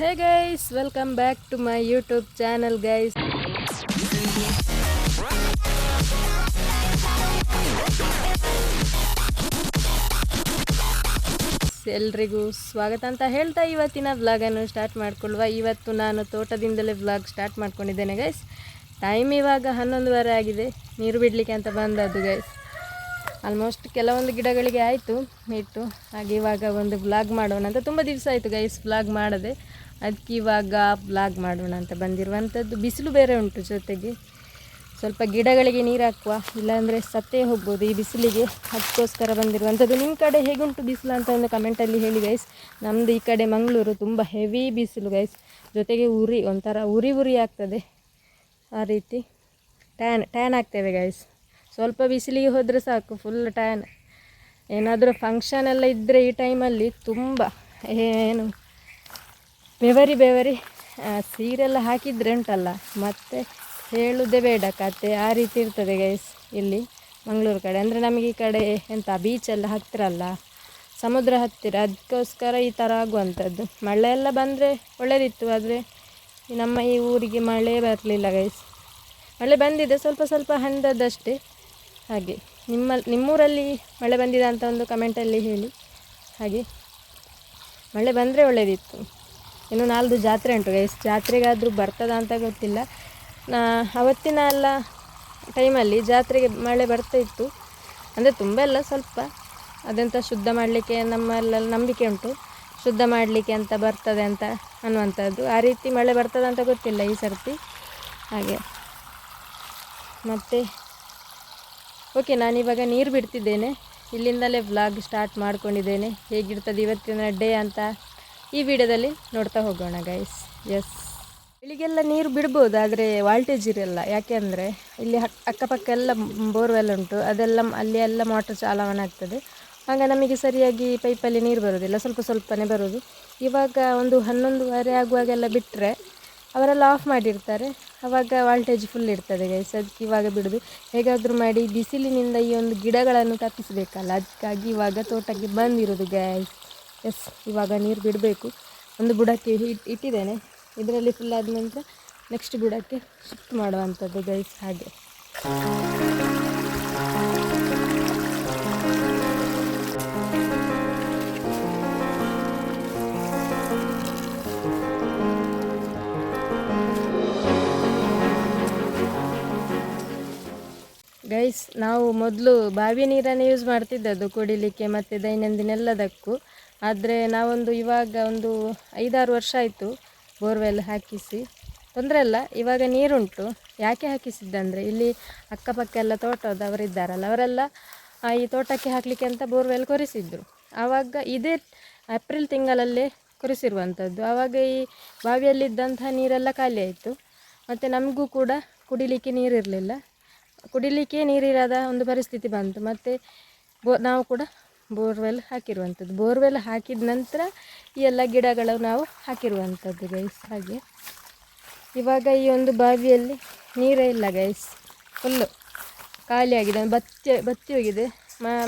Hey guys, welcome back to my YouTube channel guys. ಎಲ್ರಿಗೂ ಸ್ವಾಗತ ಅಂತ ಹೇಳ್ತಾ ಇವತ್ತಿನ ವ್ಲಾಗನ್ನು ಸ್ಟಾರ್ಟ್ ಮಾಡ್ಕೊಳ್ಳುವ. ಇವತ್ತು ನಾನು ತೋಟದಿಂದಲೇ ವ್ಲಾಗ್ ಸ್ಟಾರ್ಟ್ ಮಾಡ್ಕೊಂಡಿದ್ದೇನೆ ಗೈಸ್. ಟೈಮ್ ಇವಾಗ 11:30 ಆಗಿದೆ. ನೀರು ಬಿಡಲಿಕ್ಕೆ ಅಂತ ಬಂದದ್ದು ಗೈಸ್. ಆಲ್ಮೋಸ್ಟ್ ಕೆಲವೊಂದು ಗಿಡಗಳಿಗೆ ಆಯಿತು ಇಟ್ಟು, ಹಾಗೆ ಇವಾಗ ಒಂದು ವ್ಲಾಗ್ ಮಾಡೋಣ ಅಂತ. ತುಂಬ ದಿವಸ ಆಯಿತು ಗೈಸ್ ವ್ಲಾಗ್ ಮಾಡದೆ, ಅದಕ್ಕೆ ಇವಾಗ ವ್ಲಾಗ್ ಮಾಡೋಣ ಅಂತ ಬಂದಿರುವಂಥದ್ದು. ಬಿಸಿಲು ಬೇರೆ ಉಂಟು, ಜೊತೆಗೆ ಸ್ವಲ್ಪ ಗಿಡಗಳಿಗೆ ನೀರು ಹಾಕುವ, ಇಲ್ಲಾಂದರೆ ಸತ್ತೇ ಹೋಗ್ಬೋದು ಈ ಬಿಸಿಲಿಗೆ, ಅದಕ್ಕೋಸ್ಕರ ಬಂದಿರುವಂಥದ್ದು. ನಿಮ್ಮ ಕಡೆ ಹೇಗುಂಟು ಬಿಸಿಲು ಅಂತ ಒಂದು ಕಮೆಂಟಲ್ಲಿ ಹೇಳಿ ಗೈಸ್. ನಮ್ಮದು ಈ ಕಡೆ ಮಂಗಳೂರು ತುಂಬ ಹೆವಿ ಬಿಸಿಲು ಗೈಸ್, ಜೊತೆಗೆ ಒಂಥರ ಉರಿ ಆಗ್ತದೆ, ಆ ರೀತಿ ಟ್ಯಾನ್ ಆಗ್ತೇವೆ ಗೈಸ್. ಸ್ವಲ್ಪ ಬಿಸಿಲಿಗೆ ಹೋದರೆ ಸಾಕು ಫುಲ್ ಟ್ಯಾನ್. ಏನಾದರೂ ಫಂಕ್ಷನ್ ಎಲ್ಲ ಇದ್ದರೆ ಈ ಟೈಮಲ್ಲಿ ತುಂಬ ಏನು ಬೆವರಿ ಸೀರೆಲ್ಲ ಹಾಕಿದರೆ ಉಂಟಲ್ಲ, ಮತ್ತು ಹೇಳುವುದೇ ಬೇಡ ಕತೆ, ಆ ರೀತಿ ಇರ್ತದೆ ಗೈಸ್ ಇಲ್ಲಿ ಮಂಗಳೂರು ಕಡೆ. ಅಂದರೆ ನಮಗೆ ಈ ಕಡೆ ಎಂತ ಬೀಚೆಲ್ಲ ಹತ್ತಿರ ಅಲ್ಲ, ಸಮುದ್ರ ಹತ್ತಿರ, ಅದಕ್ಕೋಸ್ಕರ ಈ ಥರ ಆಗುವಂಥದ್ದು. ಮಳೆ ಎಲ್ಲ ಬಂದರೆ ಒಳ್ಳೆಯದಿತ್ತು, ಆದರೆ ನಮ್ಮ ಈ ಊರಿಗೆ ಮಳೆ ಬರಲಿಲ್ಲ ಗೈಸ್. ಮಳೆ ಬಂದಿದೆ ಸ್ವಲ್ಪ ಹಂದದಷ್ಟೇ. ಹಾಗೆ ನಿಮ್ಮೂರಲ್ಲಿ ಮಳೆ ಬಂದಿದೆ ಅಂತ ಒಂದು ಕಮೆಂಟಲ್ಲಿ ಹೇಳಿ. ಹಾಗೆ ಮಳೆ ಬಂದರೆ ಒಳ್ಳೆಯದಿತ್ತು. ಇನ್ನು 4 ಜಾತ್ರೆ ಉಂಟು ಗೈಸ್, ಜಾತ್ರೆಗಾದರೂ ಬರ್ತದ ಅಂತ ಗೊತ್ತಿಲ್ಲ. ಅವತ್ತಿನ ಎಲ್ಲ ಟೈಮಲ್ಲಿ ಜಾತ್ರೆಗೆ ಮಳೆ ಬರ್ತಾ ಇತ್ತು, ಅಂದರೆ ತುಂಬ ಎಲ್ಲ ಸ್ವಲ್ಪ. ಅದೆಂತ ಶುದ್ಧ ಮಾಡಲಿಕ್ಕೆ ನಮ್ಮೆಲ್ಲ ನಂಬಿಕೆ ಉಂಟು, ಶುದ್ಧ ಮಾಡಲಿಕ್ಕೆ ಅಂತ ಬರ್ತದೆ ಅಂತ ಅನ್ನುವಂಥದ್ದು. ಆ ರೀತಿ ಮಳೆ ಬರ್ತದೆ ಅಂತ ಗೊತ್ತಿಲ್ಲ ಈ ಸರ್ತಿ. ಹಾಗೆ ಮತ್ತು ಓಕೆ, ನಾನಿವಾಗ ನೀರು ಬಿಡ್ತಿದ್ದೇನೆ, ಇಲ್ಲಿಂದಲೇ ವ್ಲಾಗ್ ಸ್ಟಾರ್ಟ್ ಮಾಡ್ಕೊಂಡಿದ್ದೇನೆ. ಹೇಗಿರ್ತದೆ ಇವತ್ತಿನ ಡೇ ಅಂತ ಈ ವಿಡಿಯೋದಲ್ಲಿ ನೋಡ್ತಾ ಹೋಗೋಣ ಗೈಸ್. ಎಸ್, ಬೆಳಿಗ್ಗೆಲ್ಲ ನೀರು ಬಿಡ್ಬೋದು, ಆದರೆ ವಾಲ್ಟೇಜ್ ಇರಲ್ಲ. ಯಾಕೆ ಅಂದರೆ ಇಲ್ಲಿ ಅಕ್ಕಪಕ್ಕ ಎಲ್ಲ ಬೋರ್ವೆಲ್ ಉಂಟು, ಅದೆಲ್ಲ ಅಲ್ಲಿ ಎಲ್ಲ ಮೋಟರ್ ಚಾಲನೆ ಆಗ್ತದೆ. ಆಗ ನಮಗೆ ಸರಿಯಾಗಿ ಪೈಪಲ್ಲಿ ನೀರು ಬರೋದಿಲ್ಲ, ಸ್ವಲ್ಪನೇ ಬರೋದು. ಇವಾಗ ಒಂದು 11:30 ಆಗುವಾಗೆಲ್ಲ ಬಿಟ್ಟರೆ ಅವರೆಲ್ಲ ಆಫ್ ಮಾಡಿರ್ತಾರೆ, ಆವಾಗ ವಾಲ್ಟೇಜ್ ಫುಲ್ ಇರ್ತದೆ ಗೈಸ್. ಅದಕ್ಕೆ ಇವಾಗ ಬಿಡೋದು. ಹೇಗಾದರೂ ಮಾಡಿ ಬಿಸಿಲಿನಿಂದ ಈ ಒಂದು ಗಿಡಗಳನ್ನು ತಪ್ಪಿಸಬೇಕಲ್ಲ, ಅದಕ್ಕಾಗಿ ಇವಾಗ ತೋಟಕ್ಕೆ ಬಂದಿರೋದು ಗೈಸ್. ಎಸ್, ಇವಾಗ ನೀರು ಬಿಡಬೇಕು. ಒಂದು ಬುಡಕ್ಕೆ ಇಟ್ಟಿದ್ದೇನೆ, ಇದರಲ್ಲಿ ಫುಲ್ ಆದ ನಂತರ ನೆಕ್ಸ್ಟ್ ಬುಡಕ್ಕೆ ಶಿಫ್ಟ್ ಮಾಡುವಂಥದ್ದು ಗೈಸ್. ಹಾಗೆ ಗೈಸ್, ನಾವು ಮೊದಲು ಬಾವಿ ನೀರನ್ನು ಯೂಸ್ ಮಾಡ್ತಿದ್ದದ್ದು ಕುಡಿಲಿಕ್ಕೆ ಮತ್ತು ದೈನಂದಿನ ಎಲ್ಲದಕ್ಕೂ. ಆದರೆ ನಾವೊಂದು ಇವಾಗ ಒಂದು 5-6 ವರ್ಷ ಆಯಿತು ಬೋರ್ವೆಲ್ ಹಾಕಿಸಿ. ತೊಂದರೆ ಇಲ್ಲ, ಇವಾಗ ನೀರುಂಟು. ಯಾಕೆ ಹಾಕಿಸಿದ್ದಂದರೆ ಇಲ್ಲಿ ಅಕ್ಕಪಕ್ಕ ಎಲ್ಲ ತೋಟದವರಿದ್ದಾರಲ್ಲ, ಅವರೆಲ್ಲ ಈ ತೋಟಕ್ಕೆ ಹಾಕಲಿಕ್ಕೆ ಅಂತ ಬೋರ್ವೆಲ್ ಕೊರೆಸಿದ್ರು. ಆವಾಗ ಇದೇ ಏಪ್ರಿಲ್ ತಿಂಗಳಲ್ಲೇ ಕೊರೆಸಿರುವಂಥದ್ದು. ಆವಾಗ ಈ ಬಾವಿಯಲ್ಲಿದ್ದಂತಹ ನೀರೆಲ್ಲ ಖಾಲಿ ಆಯಿತು, ಮತ್ತು ನಮಗೂ ಕೂಡ ಕುಡಿಲಿಕ್ಕೆ ನೀರಿರಲಿಲ್ಲ, ಕುಡಿಲಿಕ್ಕೆ ನೀರಿರದ ಒಂದು ಪರಿಸ್ಥಿತಿ ಬಂತು. ಮತ್ತು ನಾವು ಕೂಡ ಬೋರ್ವೆಲ್ ಹಾಕಿರುವಂಥದ್ದು. ಬೋರ್ವೆಲ್ ಹಾಕಿದ ನಂತರ ಈ ಎಲ್ಲ ಗಿಡಗಳು ನಾವು ಹಾಕಿರುವಂಥದ್ದು ಗೈಸ್. ಹಾಗೆ ಇವಾಗ ಈ ಒಂದು ಬಾವಿಯಲ್ಲಿ ನೀರೇ ಇಲ್ಲ ಗೈಸ್, ಫುಲ್ಲು ಖಾಲಿಯಾಗಿದೆ, ಬತ್ತಿ ಹೋಗಿದೆ.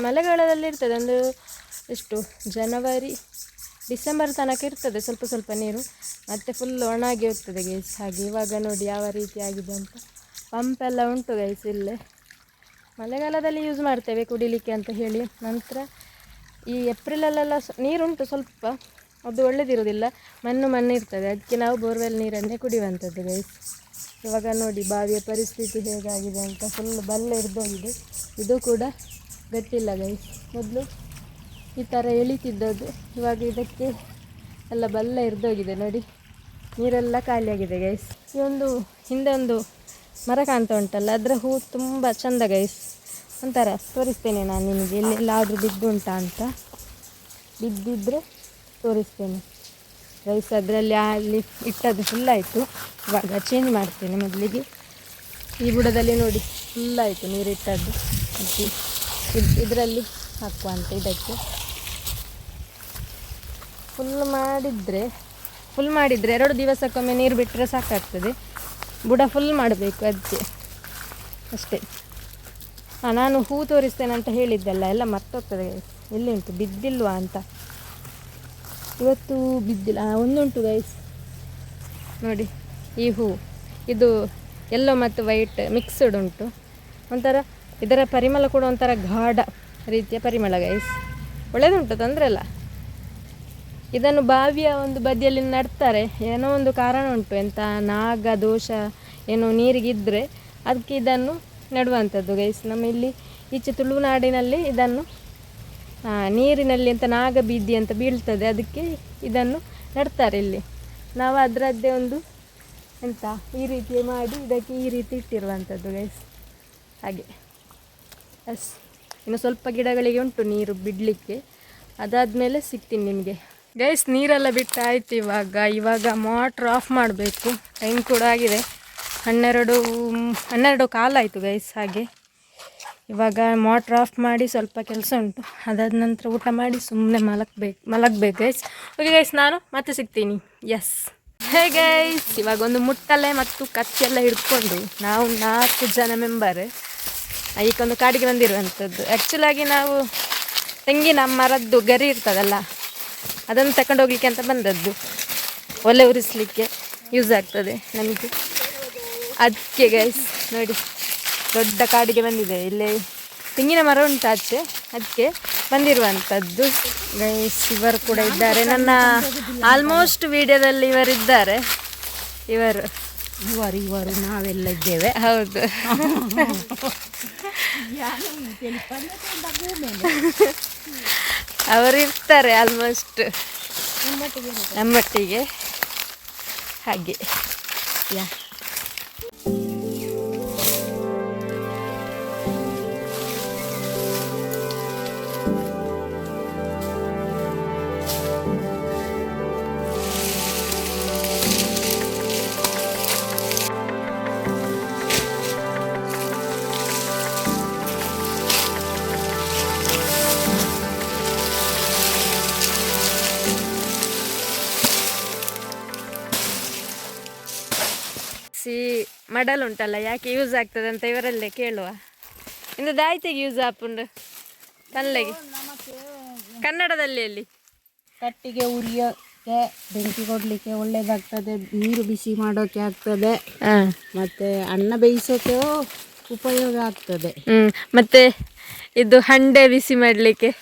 ಮಳೆಗಾಲದಲ್ಲಿ ಇರ್ತದೆ, ಒಂದು ಎಷ್ಟು ಜನವರಿ ಡಿಸೆಂಬರ್ ತನಕ ಇರ್ತದೆ ಸ್ವಲ್ಪ ನೀರು, ಮತ್ತು ಫುಲ್ ಒಣಗಿ ಹೋಗ್ತದೆ ಗೈಸ್. ಹಾಗೆ ಇವಾಗ ನೋಡಿ ಯಾವ ರೀತಿ ಆಗಿದೆ ಅಂತ. ಪಂಪ್ ಎಲ್ಲ ಉಂಟು ಗೈಸ್ ಇಲ್ಲೇ, ಮಳೆಗಾಲದಲ್ಲಿ ಯೂಸ್ ಮಾಡ್ತೇವೆ ಕುಡಿಲಿಕ್ಕೆ ಅಂತ ಹೇಳಿ. ನಂತರ ಈ ಏಪ್ರಿಲಲ್ಲೆಲ್ಲ ನೀರುಂಟು ಸ್ವಲ್ಪ, ಅದು ಒಳ್ಳೆದಿರೋದಿಲ್ಲ, ಮಣ್ಣು ಇರ್ತದೆ, ಅದಕ್ಕೆ ನಾವು ಬೋರ್ವೆಲ್ ನೀರನ್ನೇ ಕುಡಿಯುವಂಥದ್ದು ಗೈಸ್. ಇವಾಗ ನೋಡಿ ಬಾವಿಯ ಪರಿಸ್ಥಿತಿ ಹೇಗಾಗಿದೆ ಅಂತ, ಫುಲ್ ಬಲ್ಲ ಹಿಡ್ದೋಗಿದೆ. ಇದು ಕೂಡ ಗಟ್ಟಿಲ್ಲ ಗೈಸ್. ಮೊದಲು ಈ ಥರ ಎಳಿತಿದ್ದದ್ದು, ಇವಾಗ ಇದಕ್ಕೆ ಎಲ್ಲ ಬಲ್ಲ ಹಿಡ್ದೋಗಿದೆ ನೋಡಿ, ನೀರೆಲ್ಲ ಖಾಲಿಯಾಗಿದೆ ಗೈಸ್. ಈ ಒಂದು ಹಿಂದೆ ಒಂದು ಮರ ಕಾಣ್ತಾ ಉಂಟಲ್ಲ, ಅದರ ಹೂ ತುಂಬ ಚಂದ ಗೈಸ್. ಒಂಥರ ತೋರಿಸ್ತೇನೆ ನಾನು ನಿಮಗೆ, ಎಲ್ಲೆಲ್ಲಾದರೂ ಬಿದ್ದುಂಟಾ ಅಂತ. ಬಿದ್ದಿದ್ದರೆ ತೋರಿಸ್ತೇನೆ ಗೈಸ್. ಅದರಲ್ಲಿ ಅಲ್ಲಿ ಇಟ್ಟದ್ದು ಫುಲ್ಲಾಯಿತು, ಇವಾಗ ಚೇಂಜ್ ಮಾಡ್ತೇನೆ. ಮೊದಲಿಗೆ ಈ ಬುಡದಲ್ಲಿ ನೋಡಿ ಫುಲ್ಲಾಯಿತು ನೀರಿಟ್ಟದ್ದು, ಇದರಲ್ಲಿ ಹಾಕುವ ಅಂತ. ಇದಕ್ಕೆ ಫುಲ್ ಮಾಡಿದರೆ 2 ದಿವಸಕ್ಕೊಮ್ಮೆ ನೀರು ಬಿಟ್ಟರೆ ಸಾಕಾಗ್ತದೆ. ಬುಡ ಫುಲ್ ಮಾಡಬೇಕು, ಅದಕ್ಕೆ ಅಷ್ಟೇ. ನಾನು ಹೂ ತೋರಿಸ್ತೇನೆ ಅಂತ ಹೇಳಿದ್ದೆಲ್ಲ, ಎಲ್ಲ ಮರ್ತೋಗ್ತದೆ. ಎಲ್ಲಿ ಉಂಟು, ಬಿದ್ದಿಲ್ವಾ ಅಂತ. ಇವತ್ತು ಬಿದ್ದಿಲ್ಲ, ಒಂದುಂಟು ಗೈಸ್, ನೋಡಿ ಈ ಹೂ ಇದು ಯೆಲ್ಲೋ ಮತ್ತು ವೈಟ್ ಮಿಕ್ಸ್ಡ್ ಉಂಟು. ಒಂಥರ ಇದರ ಪರಿಮಳ ಕೂಡ ಒಂಥರ ಗಾಢ ರೀತಿಯ ಪರಿಮಳ ಗೈಸ್. ಒಳ್ಳೆಯದುಂಟು, ತೊಂದರೆ ಇಲ್ಲ. ಇದನ್ನು ಬಾವಿಯ ಒಂದು ಬದಿಯಲ್ಲಿ ನಡ್ತಾರೆ. ಏನೋ ಒಂದು ಕಾರಣ ಉಂಟು, ಎಂಥ ನಾಗ ದೋಷ ಏನೋ ನೀರಿಗಿದ್ದರೆ ಅದಕ್ಕೆ ಇದನ್ನು ನೆಡುವಂಥದ್ದು ಗೈಸ್. ನಮ್ಮ ಇಲ್ಲಿ ಈಚೆ ತುಳುನಾಡಿನಲ್ಲಿ ಇದನ್ನು ನೀರಿನಲ್ಲಿ ಅಂತ ನಾಗ ಬೀದಿ ಅಂತ ಬೀಳ್ತದೆ, ಅದಕ್ಕೆ ಇದನ್ನು ನೆಡ್ತಾರೆ ಇಲ್ಲಿ. ನಾವು ಅದರದ್ದೇ ಒಂದು ಎಂತ ಈ ರೀತಿ ಮಾಡಿ ಇದಕ್ಕೆ ಈ ರೀತಿ ಇಟ್ಟಿರುವಂಥದ್ದು ಗೈಸ್. ಹಾಗೆ ಎಸ್, ಇನ್ನು ಸ್ವಲ್ಪ ಗಿಡಗಳಿಗೆ ಉಂಟು ನೀರು ಬಿಡಲಿಕ್ಕೆ, ಅದಾದಮೇಲೆ ಸಿಗ್ತೀನಿ ನಿಮಗೆ ಗೈಸ್. ನೀರೆಲ್ಲ ಬಿಟ್ಟು ಆಯಿತು. ಇವಾಗ ಮೋಟ್ರ್ ಆಫ್ ಮಾಡಬೇಕು. ಟೈಮ್ ಕೂಡ ಆಗಿದೆ 12 ಕಾಲ ಆಯಿತು ಗೈಸ್. ಹಾಗೆ ಇವಾಗ ಮೋಟ್ರ್ ಆಫ್ ಮಾಡಿ ಸ್ವಲ್ಪ ಕೆಲಸ ಉಂಟು, ಅದಾದ ನಂತರ ಊಟ ಮಾಡಿ ಸುಮ್ಮನೆ ಮಲಗಬೇಕು ಗೈಸ್. ಓಕೆ ಗೈಸ್, ನಾನು ಮತ್ತೆ ಸಿಗ್ತೀನಿ. ಎಸ್, ಹೇ ಗೈಸ್, ಇವಾಗ ಒಂದು ಮುಟ್ಟಲೆ ಮತ್ತು ಕಚ್ಚೆಲ್ಲ ಹಿಡ್ಕೊಂಡು ನಾವು 4 ಜನ ಮೆಂಬರ್ ಈಗೊಂದು ಕಾಡಿಗೆ ಬಂದಿರುವಂಥದ್ದು. ಆ್ಯಕ್ಚುಲಾಗಿ ನಾವು ತೆಂಗಿನ ಮರದ್ದು ಗರಿ ಇರ್ತದಲ್ಲ, ಅದನ್ನು ತಗೊಂಡು ಹೋಗ್ಲಿಕ್ಕೆ ಅಂತ ಬಂದದ್ದು. ಒಲೆ ಉರಿಸಲಿಕ್ಕೆ ಯೂಸ್ ಆಗ್ತದೆ ನಮಗೆ, ಅದಕ್ಕೆ ಗೈಸ್. ನೋಡಿ, ದೊಡ್ಡ ಕಾಡಿಗೆ ಬಂದಿದೆ. ಇಲ್ಲೇ ತೆಂಗಿನ ಮರ ಉಂಟು ಆಚೆ, ಅದಕ್ಕೆ ಬಂದಿರುವಂಥದ್ದು ಗೈಸ್. ಇವರು ಕೂಡ ಇದ್ದಾರೆ, ನನ್ನ ಆಲ್ಮೋಸ್ಟ್ ವಿಡಿಯೋದಲ್ಲಿ ಇವರಿದ್ದಾರೆ. ಇವರು ನಾವೆಲ್ಲ ಇದ್ದೇವೆ. ಹೌದು, ಅವರು ಇರ್ತಾರೆ ಆಲ್ಮೋಸ್ಟ್ ನಮ್ಮೊಟ್ಟಿಗೆ. ಹಾಗೆ ಯಾ ಮಡಲ್ ಉಂಟಲ್ಲ, ಯಾಕೆ ಯೂಸ್ ಆಗ್ತದೆ ಅಂತ ಇವರಲ್ಲೇ ಕೇಳುವ. ಇಂದು ದಾಯ್ತೆಗೆ ಯೂಸ್ ಆಪುಂಡು ತನ್ಲೆಗೆ ಕನ್ನಡದಲ್ಲಿ ಅಲ್ಲಿ ಕಟ್ಟಿಗೆ ಉರಿಯೋಕ್ಕೆ ಬೆಂಕಿ ಕೊಡಲಿಕ್ಕೆ ಒಳ್ಳೇದಾಗ್ತದೆ, ನೀರು ಬಿಸಿ ಮಾಡೋಕ್ಕೆ ಆಗ್ತದೆ, ಮತ್ತೆ ಅನ್ನ ಬೇಯಿಸೋಕೆ ಉಪಯೋಗ ಆಗ್ತದೆ. ಮತ್ತೆ ಇದು ಹಂಡೆ ಬಿಸಿ ಮಾಡಲಿಕ್ಕೆ,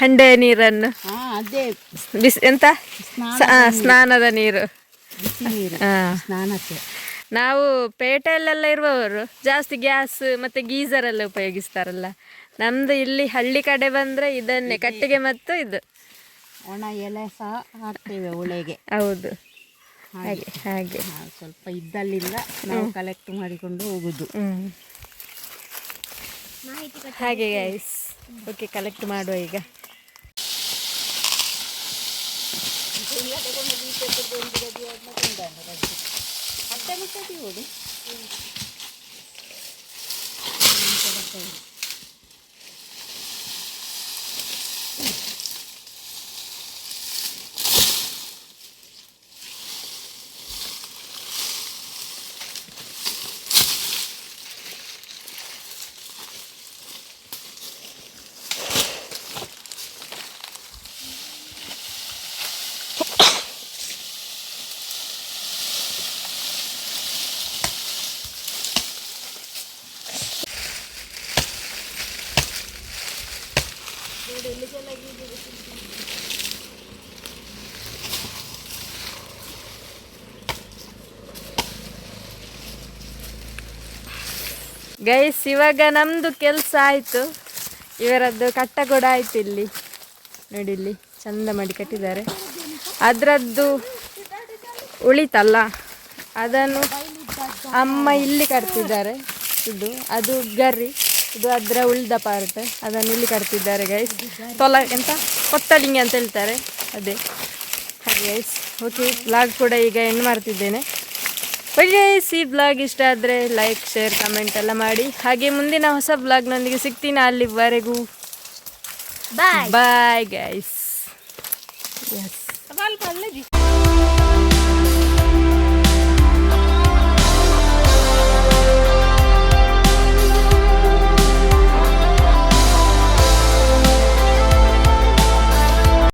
ಹಂಡೆ ನೀರನ್ನು ಅದೇ ಬಿಸಿ ಎಂತ ಸ್ನಾನದ ನೀರು, ಬಿಸಿ ನೀರು ಸ್ನಾನಕ್ಕೆ. ನಾವು ಪೇಟೆಯಲ್ಲೆಲ್ಲ ಇರುವವರು ಜಾಸ್ತಿ ಗ್ಯಾಸ್ ಮತ್ತು ಗೀಸರ್ ಎಲ್ಲ ಉಪಯೋಗಿಸ್ತಾರಲ್ಲ. ನಮ್ಮದು ಇಲ್ಲಿ ಹಳ್ಳಿ ಕಡೆ ಬಂದರೆ ಇದನ್ನೇ ಕಟ್ಟಿಗೆ ಮತ್ತು ಇದು ಒಣ ಎಲೆ ಸಹ ಹಾಕ್ತೇವೆ ಒಳಗೆ. ಹೌದು, ಹಾಗೆ ಹಾಗೆ ಸ್ವಲ್ಪ ಇದ್ದಲ್ಲಿಂದ ನಾವು ಕಲೆಕ್ಟ್ ಮಾಡಿಕೊಂಡು ಹೋಗುದು. ಹಾಗೆ ಗೈಸ್. ಓಕೆ, ಕಲೆಕ್ಟ್ ಮಾಡುವ ಈಗ. ಗೈಸ್, ಇವಾಗ ನಮ್ಮದು ಕೆಲಸ ಆಯಿತು. ಇವರದ್ದು ಕಟ್ಟ ಕೂಡ ಆಯಿತು. ಇಲ್ಲಿ ನೋಡಿ, ಇಲ್ಲಿ ಚಂದ ಮಾಡಿ ಕಟ್ಟಿದ್ದಾರೆ. ಅದರದ್ದು ಉಳಿತಲ್ಲ, ಅದನ್ನು ಅಮ್ಮ ಇಲ್ಲಿ ಕಟ್ತಿದ್ದಾರೆ. ಅದು ಗರಿ, ಇದು ಅದರ ಉಳಿದ ಪಾರ್ಟ್, ಅದನ್ನು ಇಲ್ಲಿ ಕಟ್ತಿದ್ದಾರೆ ಗೈಸ್. ಎಂತ ಕೊತ್ತಳಿಂಗೆ ಅಂತ ಹೇಳ್ತಾರೆ, ಅದೇ ಹಾಗೆ ಗೈಸ್. ಓಕೆ, ಬ್ಲಾಗ್ ಕೂಡ ಈಗ ಎಂಡ್ ಮಾಡ್ತಿದ್ದೇನೆ. ಓಕೆ ಗೈಸ್, ಈ ಬ್ಲಾಗ್ ಇಷ್ಟ ಆದರೆ ಲೈಕ್, ಶೇರ್, ಕಮೆಂಟ್ ಎಲ್ಲ ಮಾಡಿ. ಹಾಗೆ ಮುಂದಿನ ಹೊಸ ಬ್ಲಾಗ್ನೊಂದಿಗೆ ಸಿಗ್ತೀನಿ. ಅಲ್ಲಿವರೆಗೂ ಬಾಯ್ ಗೈಸ್. ಎಸ್.